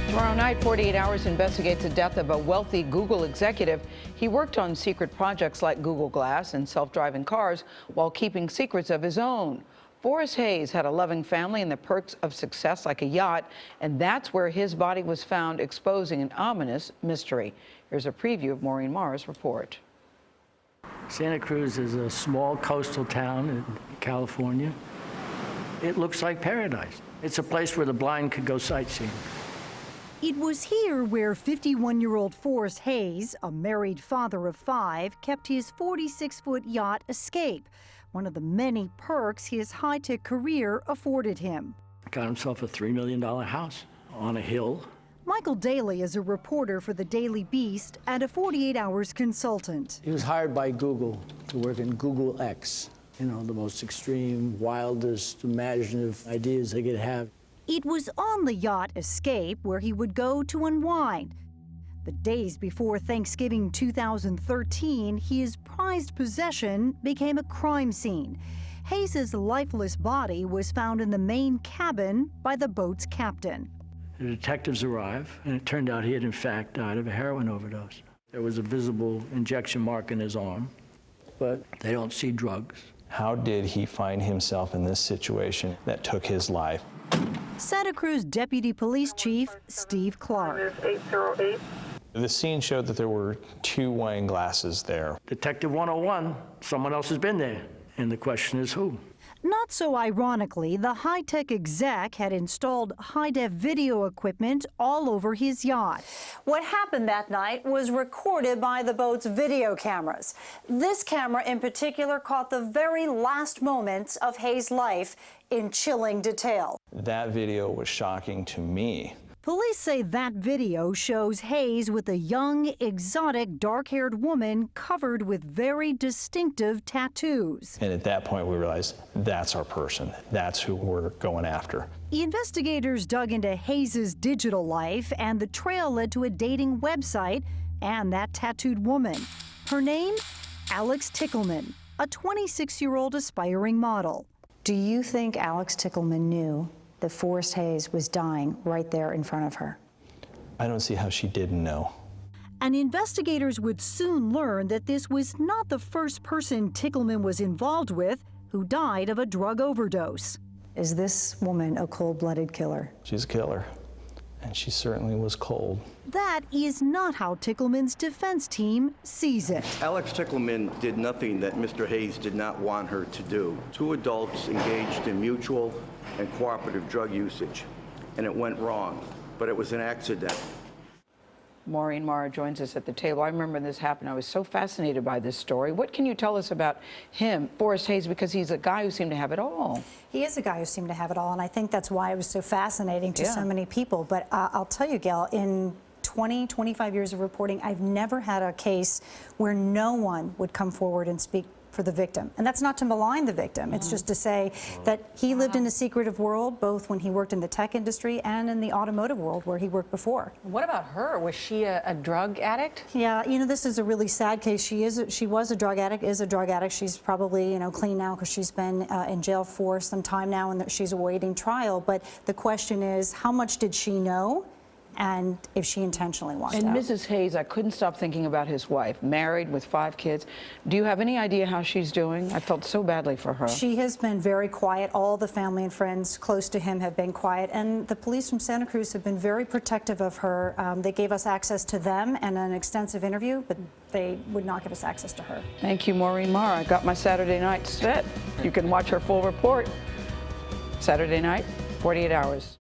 Tomorrow night, 48 Hours investigates the death of a wealthy Google executive. He worked on secret projects like Google Glass and self-driving cars while keeping secrets of his own. Forrest Hayes had a loving family and the perks of success like a yacht, and that's where his body was found, exposing an ominous mystery. Here's a preview of Maureen Maher's report. Santa Cruz is a small coastal town in California. It looks like paradise. It's a place where the blind could go sightseeing. It was here where 51-year-old Forrest Hayes, a married father of 5, kept his 46-foot yacht Escape, one of the many perks his high-tech career afforded him. Got himself a $3 million house on a hill. Michael Daly is a reporter for the Daily Beast and a 48 Hours consultant. He was hired by Google to work in Google X, you know, the most extreme, wildest, imaginative ideas they could have. It was on the yacht Escape where he would go to unwind. The days before Thanksgiving 2013, his prized possession became a crime scene. Hayes' lifeless body was found in the main cabin by the boat's captain. The detectives arrived, and it turned out he had in fact died of a heroin overdose. There was a visible injection mark in his arm, but they don't see drugs. How did he find himself in this situation that took his life? Santa Cruz Deputy Police Chief Steve Clark. 808. The scene showed that there were 2 wine glasses there. Detective 101, someone else has been there, and the question is who? Not so ironically, the high-tech exec had installed high-def video equipment all over his yacht. What happened that night was recorded by the boat's video cameras. This camera in particular caught the very last moments of Hayes' life in chilling detail. That video was shocking to me. Police say that video shows Hayes with a young, exotic, dark-haired woman covered with very distinctive tattoos. And at that point, we realized that's our person. That's who we're going after. The investigators dug into Hayes' digital life, and the trail led to a dating website and that tattooed woman. Her name? Alex Tickleman, a 26-year-old aspiring model. Do you think Alex Tickleman knew that Forrest Hayes was dying right there in front of her? I don't see how she didn't know. And investigators would soon learn that this was not the first person Tickleman was involved with who died of a drug overdose. Is this woman a cold-blooded killer? She's a killer, and she certainly was cold. That is not how Tickleman's defense team sees it. Alex Tickleman did nothing that Mr. Hayes did not want her to do. 2 adults engaged in mutual and cooperative drug usage, and it went wrong, but it was an accident. Maureen Maher joins us at the table. I remember when this happened. I was so fascinated by this story. What can you tell us about him, Forrest Hayes, because he's a guy who seemed to have it all? He is a guy who seemed to have it all, and I think that's why it was so fascinating to so many people. But I'll tell you, Gail, in 25 years of reporting, I've never had a case where no one would come forward and speak for the victim. And that's not to malign the victim. It's just to say that he lived in a secretive world, both when he worked in the tech industry and in the automotive world where he worked before. What about her? Was she a drug addict? Yeah, you know, this is a really sad case. She was a drug addict, is a drug addict. She's probably, you know, clean now because she's been in jail for some time now and she's awaiting trial. But the question is, how much did she know? And if she intentionally walked out. And Mrs. Hayes, I couldn't stop thinking about his wife, married with 5 kids. Do you have any idea how she's doing? I felt so badly for her. She has been very quiet. All the family and friends close to him have been quiet. And the police from Santa Cruz have been very protective of her. They gave us access to them and an extensive interview, but they would not give us access to her. Thank you, Maureen Maher. I got my Saturday night set. You can watch her full report Saturday night, 48 Hours.